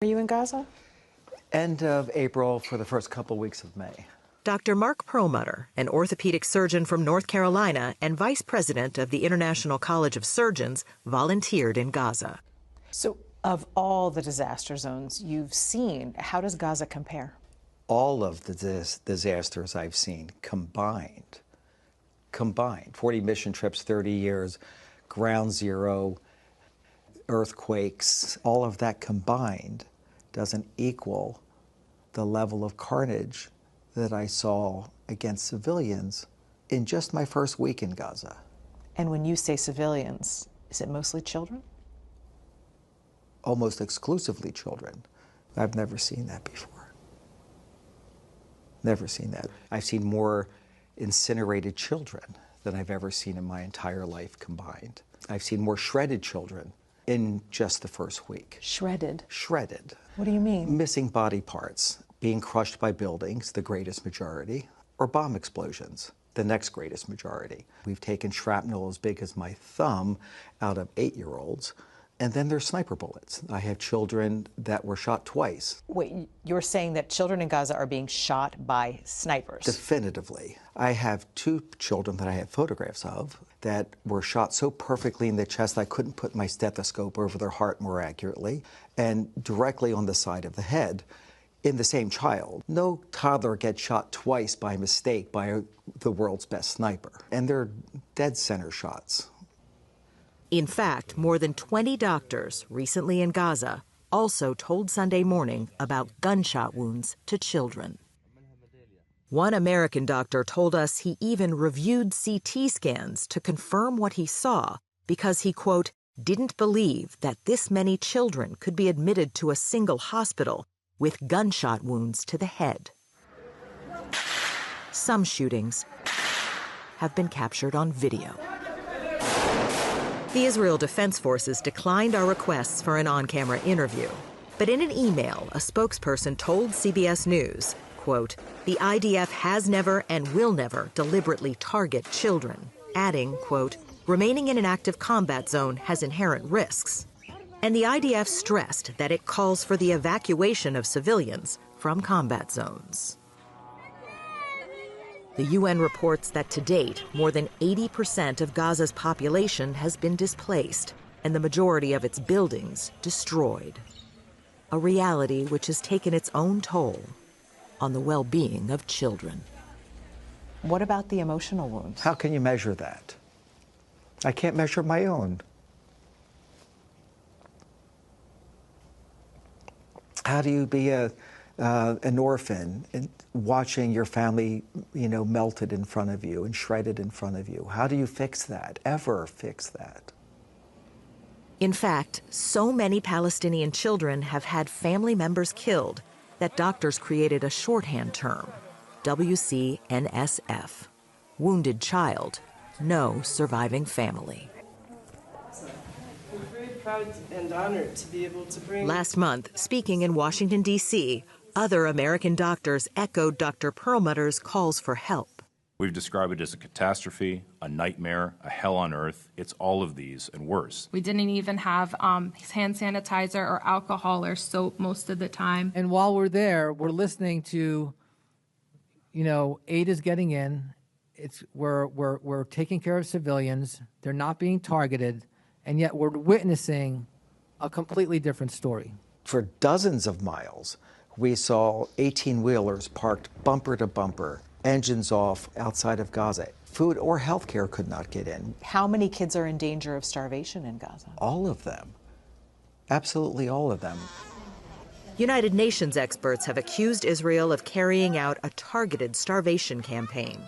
Are you in Gaza? End of April for the first couple weeks of May. Dr. Mark Perlmutter, an orthopedic surgeon from North Carolina and vice president of the International College of Surgeons, volunteered in Gaza. So, of all the disaster zones you've seen, how does Gaza compare? All of the disasters I've seen combined, 40 mission trips, 30 years, ground zero, earthquakes, all of that combined doesn't equal the level of carnage that I saw against civilians in just my first week in Gaza. And when you say civilians, is it mostly children? Almost exclusively children. I've never seen that before. Never seen that. I've seen more incinerated children than I've ever seen in my entire life combined. I've seen more shredded children in just the first week. Shredded? Shredded. What do you mean? Missing body parts, being crushed by buildings, the greatest majority, or bomb explosions, the next greatest majority. We've taken shrapnel as big as my thumb out of 8-year-olds, and then there's sniper bullets. I have children that were shot twice. Wait, you're saying that children in Gaza are being shot by snipers? Definitively. I have 2 children that I have photographs of that were shot so perfectly in the chest I couldn't put my stethoscope over their heart more accurately, and directly on the side of the head in the same child. No toddler gets shot twice by mistake by the world's best sniper, and they're dead center shots. In fact, more than 20 doctors recently in Gaza also told Sunday Morning about gunshot wounds to children. One American doctor told us he even reviewed CT scans to confirm what he saw because he, quote, didn't believe that this many children could be admitted to a single hospital with gunshot wounds to the head. Some shootings have been captured on video. The Israel Defense Forces declined our requests for an on-camera interview. But in an email, a spokesperson told CBS News, quote, the IDF has never and will never deliberately target children, adding, quote, remaining in an active combat zone has inherent risks. And the IDF stressed that it calls for the evacuation of civilians from combat zones. The UN reports that to date, more than 80% of Gaza's population has been displaced and the majority of its buildings destroyed. A reality which has taken its own toll on the well-being of children. What about the emotional wounds? How can you measure that? I can't measure my own. How do you be an orphan and watching your family, melted in front of you and shredded in front of you? How do you fix that? Ever fix that? In fact, so many Palestinian children have had family members killed that doctors created a shorthand term, WCNSF, wounded child, no surviving family. We're very proud and honored to be able to bring... Last month, speaking in Washington, D.C., other American doctors echoed Dr. Perlmutter's calls for help. We've described it as a catastrophe, a nightmare, a hell on earth. It's all of these and worse. We didn't even have hand sanitizer or alcohol or soap most of the time. And while we're there, we're listening to, aid is getting in. We're taking care of civilians. They're not being targeted. And yet we're witnessing a completely different story. For dozens of miles, we saw 18-wheelers parked bumper to bumper, engines off outside of Gaza. Food or health care could not get in. How many kids are in danger of starvation in Gaza? All of them. Absolutely all of them. United Nations experts have accused Israel of carrying out a targeted starvation campaign.